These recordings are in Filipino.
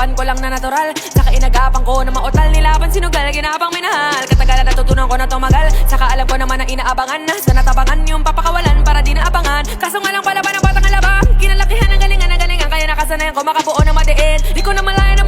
Pinagtripan ko lang na natural, saka inagapan ko na mautal. Nilaban sinugal, ginapang minahal. Katagalan natutunan ko na tumagal, saka alam ko naman na inaabangan na sa natabangan yung papakawalan para di naabangan. Kaso nga lang pala ba ng batang alabang, kinalakihan ng galingan, kaya nakasanayan ko makabuo na madiin. Di ko na malayo na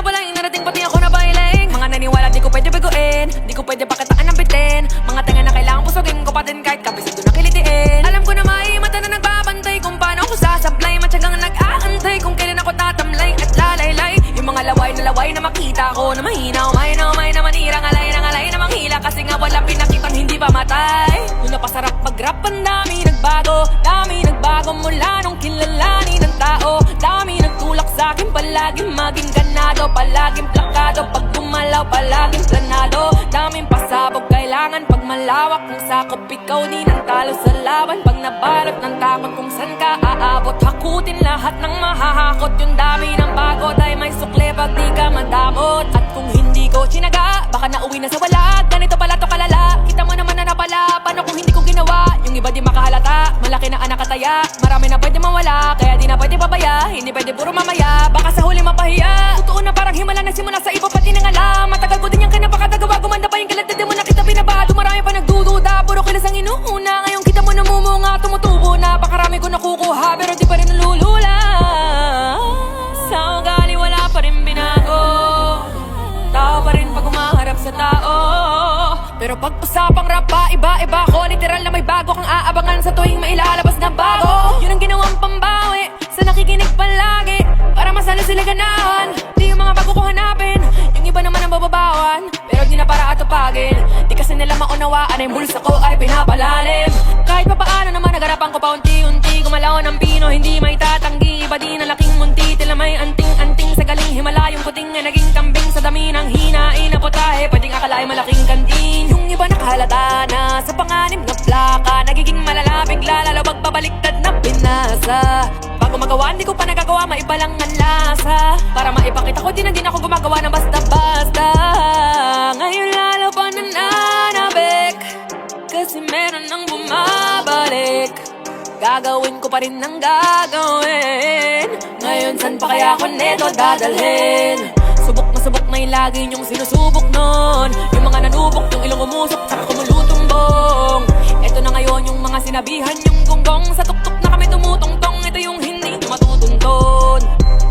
pala, narating pati ako na bailing. Mga naniwala di ko pwede biguin, di ko pwede pakitaan ng bitin. Mga tenga na kailangan pusugin ko pa din kahit kabisado na kilitiin. Alam ko na may mata na nagbabantay kung paano ako sasablay. Matyagang nag-aantay kung kailan ako tatamlay at lalaylay. Yung mga laway na makita ko na mahina. Umay na manira, ngalay na manghila. Kasi nga wala pinakitang hindi pa matay. Nung napasarap mag-rap, ang dami nagbago mula nung kilalanin ng tao. Dami nagtulak sa'kin, palaging maging ganado, palaging plakado, pag gumalaw palaging planado. Daming pasabog kailangan pag malawak ng sakop. Ikaw din ang talo sa laban pag nabalot ng takot. Kung san ka aabot, hakutin lahat ng mahahakot. Yung dami ng bago dahil may sukle pag di ka madamot. At kung hindi ko sinaga, baka nauwi na sa wala. Ganito pala to kalala, kita mo naman na napala. Paano kung hindi ko ginawa, yung iba di makahalata. Malaki na anak kataya, marami na pwede mawala. Kaya di na pwede babaya, hindi pwede puro mamaya. Baka sa huli mapahiya, totoo na parang himala na simula sa iba pati nang alam. Matagal ko din yung kinapakatagawa, gumanda pa yung kalat. Di mo na kita binabado, marami pa nagdududa. Puro kilos ang inuuna, ngayon kita mo namumunga. Tumutubo na, pakarami ko nakukuha, pero di pa rin nalulula. Sa ugali wala pa rin binago, tao pa rin pag umaharap sa tao. Pero pag usapang rap pa, iba ko. Literal na may bago kang aabangan sa tuwing mailalabas na bago. Yun ang ginawang pambawi sa nakikinig palagi, para masali sila ganahan. Di yung mga bago ko hanapin, yung iba naman ang bababawan, pero di na para atupagin. Di kasi nila maunawaan na yung bulsa ko ay pinapalalim. Kahit pa paano naman nagarapan ko pa unti-unti. Gumalaw ng pino, hindi may tatanggi. Iba di na laking munti, tila may anting-anting. Sa galing Himalayong puting ay naging kambing. Sa dami ng hinain na putahe, pwedeng akalain malaking kantin. Yung iba nakahalata na sa panganib na plaka, nagiging malala bigla, lalo pagbabaliktad na pinasa. Bago magawa, hindi ko pa nagagawa, maiba lang ang lasa. Para maipakita ko, din ako gumagawa ng basta-basta. Ngayon lalo pa nananabik, kasi meron nang bumabalik. Gagawin ko pa rin ang gagawin. Ngayon san pa kaya ako neto dadalhin? Subok na yung lagi niyong sinusubok nun. Yung mga nanubok, yung ilong umusok, saka kumulutumbong. Eto na ngayon yung mga sinabihan yung gonggong. Sa tuktok na kami tumutungtong, ito yung hindi nyo matutunton.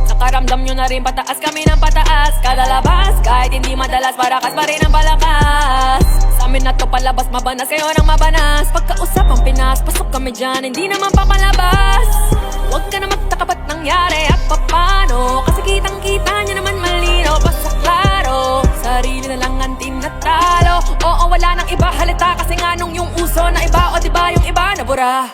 Sa karamdam nyo na rin pataas kami ng pataas. Kada labas, kahit hindi madalas, parakas pa rin ang balakas. Sa amin na to palabas, mabanas kayo ng mabanas. Pagkausap ang Pinas, pasok kami dyan, hindi naman papalabas. Huwag ka na magtaka ba't nangyari at papano, kasi kitang-kita nyo naman malinaw pa sa klaro. Sarili na lang ang tinatalo, oo wala nang iba halata. Kasi nga nung yung uso na iba, o diba yung iba nabura.